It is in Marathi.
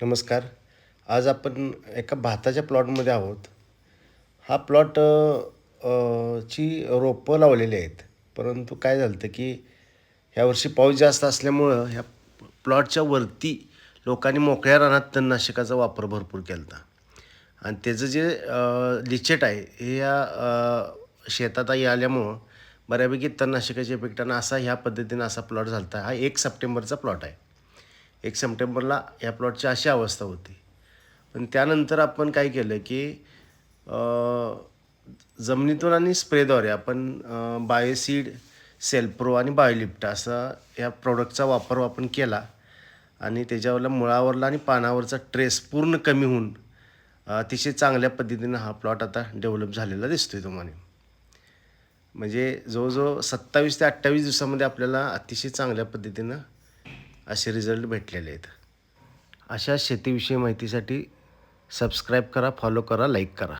नमस्कार. आज आपण एका भाताच्या प्लॉटमध्ये आहोत. हा प्लॉट ची रोपं लावलेली आहेत. परंतु काय झालं होतं, की ह्यावर्षी पाऊस जास्त असल्यामुळं ह्या प्लॉटच्या वरती लोकांनी मोकळ्या रानात तणनाशकाचा वापर भरपूर केला होता. आणि त्याचं जे लिचेट आहे हे या शेतातही आल्यामुळं बऱ्यापैकी तणनाशकाच्या इफेक्टानं ह्या पद्धतीनं असा प्लॉट झाला होता. हा 1 सप्टेंबरचा प्लॉट आहे. 1 सप्टेंबरला या प्लॉटची अशी अवस्था होती. पण त्यानंतर आपण काय केलं, की जमिनीतून आणि स्प्रेद्वारे आपण बायोसीड, सेल्प्रो आणि बायोलिफ्ट असा या प्रॉडक्टचा वापर आपण केला आणि त्याच्यावरला मुळावरला आणि पानावरचा ट्रेस पूर्ण कमी होऊन अतिशय चांगल्या पद्धतीनं हा प्लॉट आता डेव्हलप झालेला दिसतोय तुम्हाला. म्हणजे जवळजवळ 27 ते 28 दिवसामध्ये आपल्याला अतिशय चांगल्या पद्धतीनं असे रिझल्ट भेटलेले आहेत. अशा शेतीविषयी माहितीसाठी सबस्क्राईब करा, फॉलो करा, लाईक करा.